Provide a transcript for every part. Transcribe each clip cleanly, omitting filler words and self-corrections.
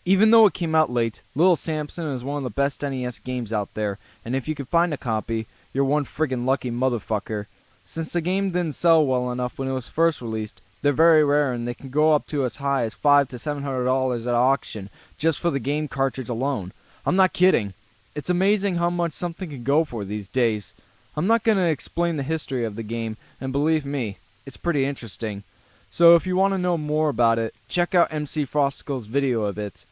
Even though it came out late, Little Samson is one of the best NES games out there, and if you can find a copy, you're one friggin' lucky motherfucker. Since the game didn't sell well enough when it was first released, they're very rare and they can go up to as high as $500 to $700 at auction just for the game cartridge alone. I'm not kidding. It's amazing how much something can go for these days. I'm not going to explain the history of the game, and believe me, it's pretty interesting. So if you want to know more about it, check out MC Frosticle's video of it.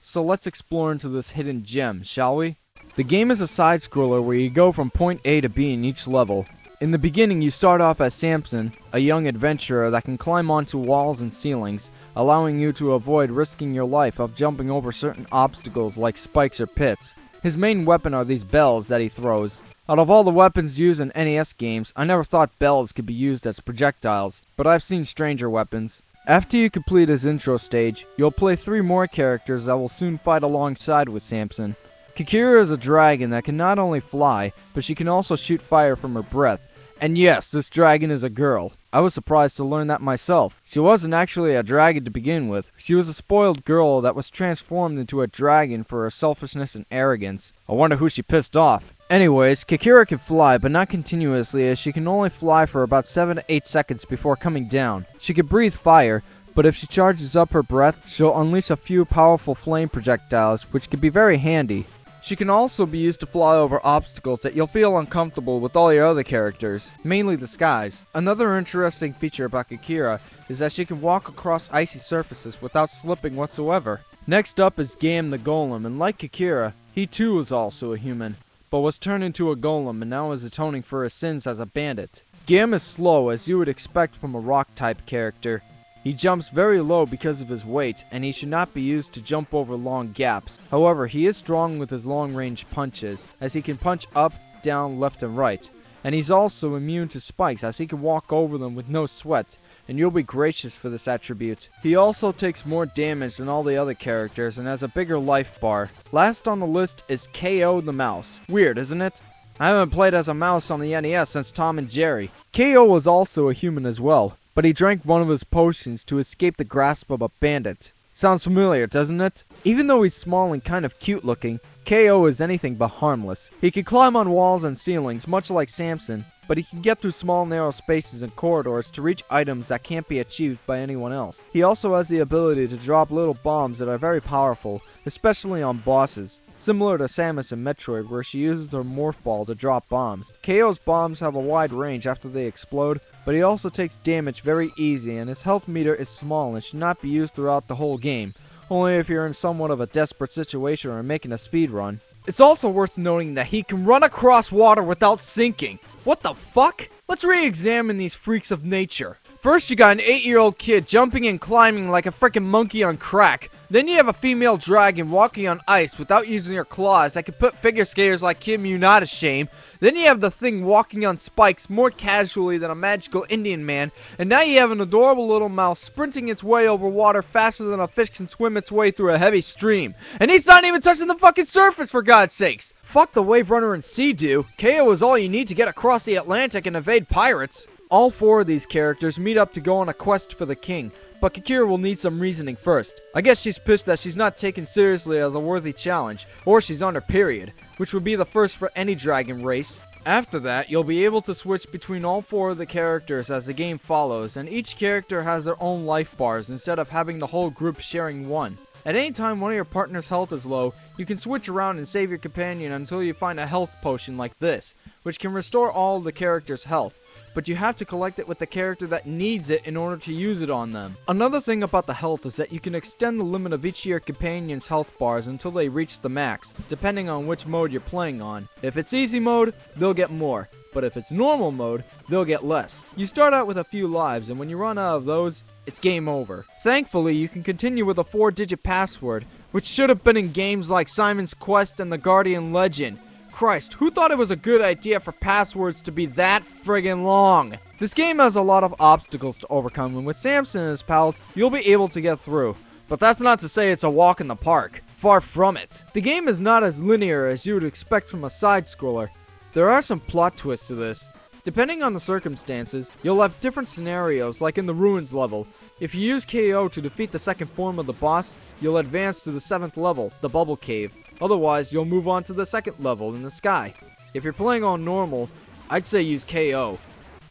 So let's explore into this hidden gem, shall we? The game is a side-scroller where you go from point A to B in each level. In the beginning, you start off as Samson, a young adventurer that can climb onto walls and ceilings, allowing you to avoid risking your life of jumping over certain obstacles like spikes or pits. His main weapon are these bells that he throws. Out of all the weapons used in NES games, I never thought bells could be used as projectiles, but I've seen stranger weapons. After you complete his intro stage, you'll play 3 more characters that will soon fight alongside with Samson. Kikira is a dragon that can not only fly, but she can also shoot fire from her breath. And yes, this dragon is a girl. I was surprised to learn that myself. She wasn't actually a dragon to begin with. She was a spoiled girl that was transformed into a dragon for her selfishness and arrogance. I wonder who she pissed off. Anyways, Kikira can fly, but not continuously, as she can only fly for about 7 to 8 seconds before coming down. She can breathe fire, but if she charges up her breath, she'll unleash a few powerful flame projectiles, which can be very handy. She can also be used to fly over obstacles that you'll feel uncomfortable with all your other characters, mainly the skies. Another interesting feature about Kikira is that she can walk across icy surfaces without slipping whatsoever. Next up is Gam the Golem, and like Kikira, he too is also a human, but was turned into a golem and now is atoning for his sins as a bandit. Gam is slow, as you would expect from a rock-type character. He jumps very low because of his weight, and he should not be used to jump over long gaps. However, he is strong with his long-range punches, as he can punch up, down, left, and right. And he's also immune to spikes, as he can walk over them with no sweat, and you'll be gracious for this attribute. He also takes more damage than all the other characters, and has a bigger life bar. Last on the list is KO the Mouse. Weird, isn't it? I haven't played as a mouse on the NES since Tom and Jerry. KO was also a human as well, but he drank one of his potions to escape the grasp of a bandit. Sounds familiar, doesn't it? Even though he's small and kind of cute looking, KO is anything but harmless. He can climb on walls and ceilings, much like Samson, but he can get through small narrow spaces and corridors to reach items that can't be achieved by anyone else. He also has the ability to drop little bombs that are very powerful, especially on bosses. Similar to Samus in Metroid, where she uses her Morph Ball to drop bombs. KO's bombs have a wide range after they explode, but he also takes damage very easy, and his health meter is small and should not be used throughout the whole game, only if you're in somewhat of a desperate situation or making a speed run. It's also worth noting that he can run across water without sinking. What the fuck? Let's re-examine these freaks of nature. First, you got an 8-year-old kid jumping and climbing like a frickin' monkey on crack. Then you have a female dragon walking on ice without using her claws that can put figure skaters like Kim Yuna to shame. Then you have the thing walking on spikes more casually than a magical Indian man. And now you have an adorable little mouse sprinting its way over water faster than a fish can swim its way through a heavy stream. And he's not even touching the fucking surface, for God's sakes! Fuck the Wave Runner and Sea-Doo. KO is all you need to get across the Atlantic and evade pirates. All 4 of these characters meet up to go on a quest for the king, but Kikira will need some reasoning first. I guess she's pissed that she's not taken seriously as a worthy challenge, or she's on her period, which would be the first for any dragon race. After that, you'll be able to switch between all 4 of the characters as the game follows, and each character has their own life bars instead of having the whole group sharing one. At any time one of your partner's health is low, you can switch around and save your companion until you find a health potion like this, which can restore all of the character's health. But you have to collect it with the character that needs it in order to use it on them. Another thing about the health is that you can extend the limit of each of your companion's health bars until they reach the max, depending on which mode you're playing on. If it's easy mode, they'll get more, but if it's normal mode, they'll get less. You start out with a few lives, and when you run out of those, it's game over. Thankfully, you can continue with a 4-digit password, which should have been in games like Simon's Quest and The Guardian Legend. Christ, who thought it was a good idea for passwords to be that friggin' long? This game has a lot of obstacles to overcome, and with Samson and his pals, you'll be able to get through. But that's not to say it's a walk in the park. Far from it. The game is not as linear as you would expect from a side-scroller. There are some plot twists to this. Depending on the circumstances, you'll have different scenarios like in the Ruins level. If you use KO to defeat the second form of the boss, you'll advance to the 7th level, the Bubble Cave. Otherwise, you'll move on to the 2nd level in the sky. If you're playing on normal, I'd say use KO.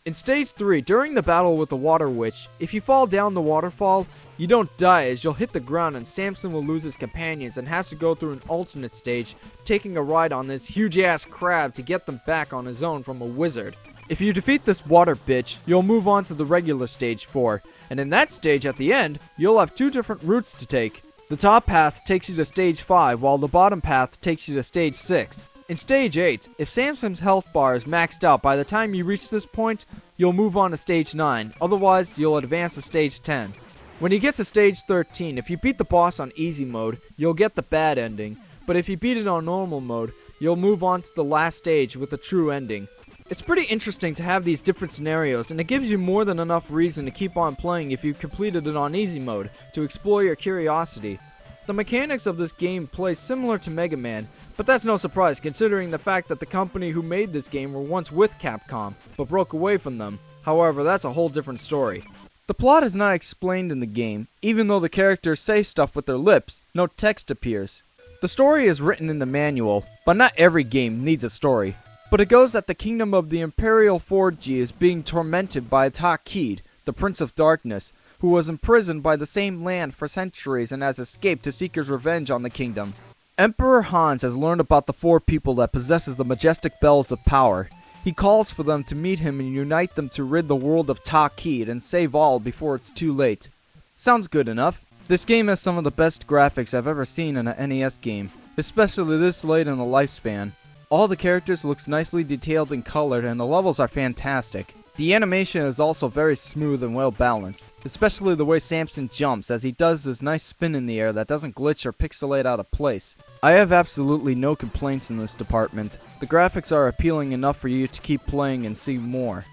In Stage 3, during the battle with the Water Witch, if you fall down the waterfall, you don't die as you'll hit the ground and Samson will lose his companions and has to go through an alternate stage, taking a ride on this huge ass crab to get them back on his own from a wizard. If you defeat this water bitch, you'll move on to the regular Stage 4, and in that stage at the end, you'll have 2 different routes to take. The top path takes you to Stage 5, while the bottom path takes you to Stage 6. In Stage 8, if Samson's health bar is maxed out by the time you reach this point, you'll move on to Stage 9, otherwise you'll advance to Stage 10. When you get to Stage 13, if you beat the boss on easy mode, you'll get the bad ending, but if you beat it on normal mode, you'll move on to the last stage with the true ending. It's pretty interesting to have these different scenarios, and it gives you more than enough reason to keep on playing if you completed it on easy mode, to explore your curiosity. The mechanics of this game play similar to Mega Man, but that's no surprise considering the fact that the company who made this game were once with Capcom, but broke away from them. However, that's a whole different story. The plot is not explained in the game, even though the characters say stuff with their lips, no text appears. The story is written in the manual, but not every game needs a story. But it goes that the kingdom of the Imperial Forgy is being tormented by Takid, the Prince of Darkness, who was imprisoned by the same land for centuries and has escaped to seek his revenge on the kingdom. Emperor Hans has learned about the 4 people that possesses the majestic bells of power. He calls for them to meet him and unite them to rid the world of Takid and save all before it's too late. Sounds good enough. This game has some of the best graphics I've ever seen in an NES game, especially this late in the lifespan. All the characters looks nicely detailed and colored, and the levels are fantastic. The animation is also very smooth and well balanced, especially the way Samson jumps as he does this nice spin in the air that doesn't glitch or pixelate out of place. I have absolutely no complaints in this department. The graphics are appealing enough for you to keep playing and see more.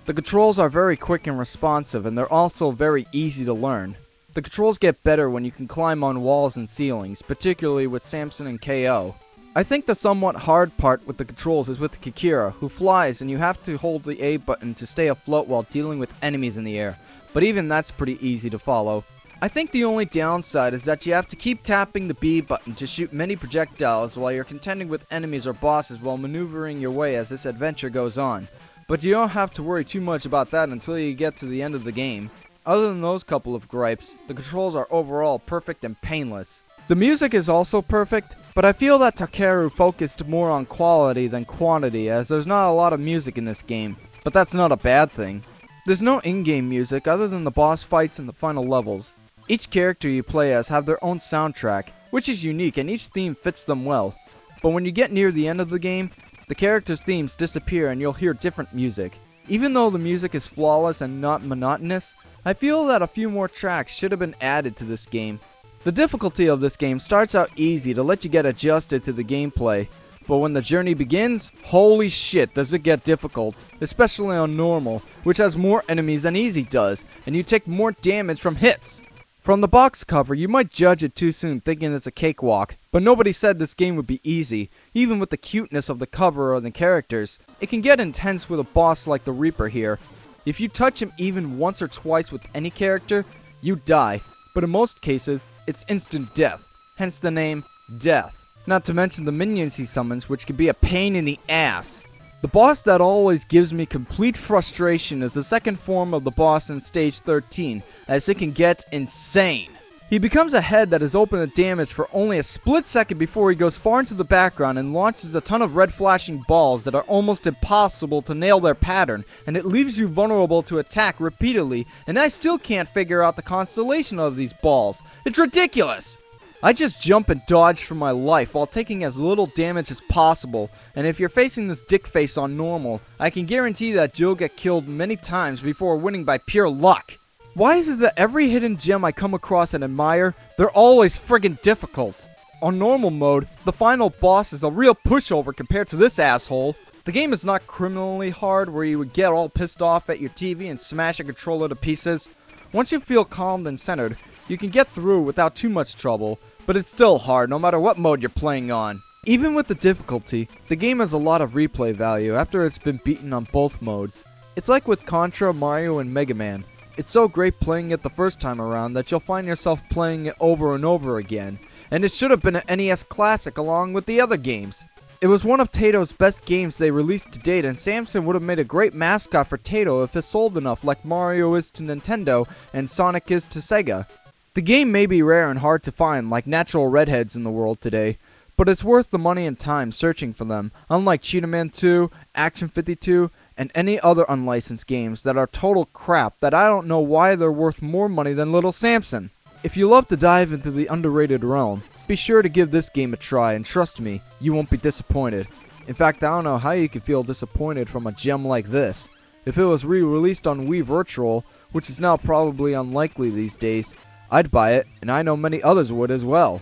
The controls are very quick and responsive, and they're also very easy to learn. The controls get better when you can climb on walls and ceilings, particularly with Samson and KO. I think the somewhat hard part with the controls is with Kikira, who flies and you have to hold the A button to stay afloat while dealing with enemies in the air, but even that's pretty easy to follow. I think the only downside is that you have to keep tapping the B button to shoot many projectiles while you're contending with enemies or bosses while maneuvering your way as this adventure goes on. But you don't have to worry too much about that until you get to the end of the game. Other than those couple of gripes, the controls are overall perfect and painless. The music is also perfect, but I feel that Takeru focused more on quality than quantity as there's not a lot of music in this game, but that's not a bad thing. There's no in-game music other than the boss fights and the final levels. Each character you play as have their own soundtrack, which is unique and each theme fits them well. But when you get near the end of the game, the characters' themes disappear and you'll hear different music. Even though the music is flawless and not monotonous, I feel that a few more tracks should have been added to this game. The difficulty of this game starts out easy to let you get adjusted to the gameplay, but when the journey begins, holy shit does it get difficult, especially on normal, which has more enemies than easy does, and you take more damage from hits. From the box cover, you might judge it too soon thinking it's a cakewalk, but nobody said this game would be easy, even with the cuteness of the cover or the characters. It can get intense with a boss like the Reaper here. If you touch him even once or twice with any character, you die, but in most cases, it's instant death, hence the name Death. Not to mention the minions he summons, which can be a pain in the ass. The boss that always gives me complete frustration is the second form of the boss in Stage 13, as it can get insane. He becomes a head that is open to damage for only a split second before he goes far into the background and launches a ton of red flashing balls that are almost impossible to nail their pattern, and it leaves you vulnerable to attack repeatedly, and I still can't figure out the constellation of these balls. It's ridiculous! I just jump and dodge for my life while taking as little damage as possible, and if you're facing this dick face on normal, I can guarantee that you'll get killed many times before winning by pure luck. Why is it that every hidden gem I come across and admire, they're always friggin' difficult? On normal mode, the final boss is a real pushover compared to this asshole. The game is not criminally hard where you would get all pissed off at your TV and smash a controller to pieces. Once you feel calmed and centered, you can get through without too much trouble, but it's still hard no matter what mode you're playing on. Even with the difficulty, the game has a lot of replay value after it's been beaten on both modes. It's like with Contra, Mario, and Mega Man. It's so great playing it the first time around that you'll find yourself playing it over and over again, and it should have been an NES classic along with the other games. It was one of Tato's best games they released to date, and Samson would have made a great mascot for Tato if it sold enough like Mario is to Nintendo and Sonic is to Sega. The game may be rare and hard to find like natural redheads in the world today, but it's worth the money and time searching for them, unlike Cheetah Man 2, Action 52, and any other unlicensed games that are total crap that I don't know why they're worth more money than Little Samson. If you love to dive into the underrated realm, be sure to give this game a try, and trust me, you won't be disappointed. In fact, I don't know how you could feel disappointed from a gem like this. If it was re-released on Wii Virtual, which is now probably unlikely these days, I'd buy it, and I know many others would as well.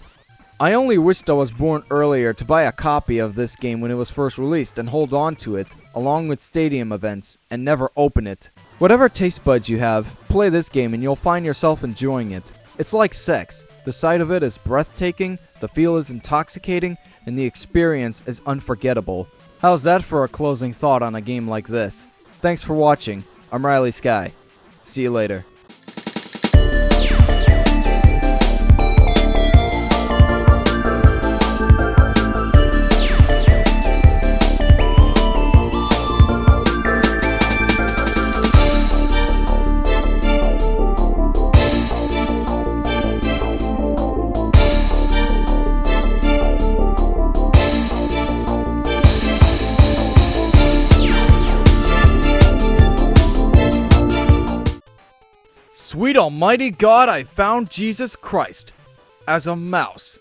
I only wished I was born earlier to buy a copy of this game when it was first released and hold on to it, along with stadium events, and never open it. Whatever taste buds you have, play this game and you'll find yourself enjoying it. It's like sex. The sight of it is breathtaking, the feel is intoxicating, and the experience is unforgettable. How's that for a closing thought on a game like this? Thanks for watching. I'm Riley Sky. See you later. Sweet Almighty God, I found Jesus Christ as a mouse.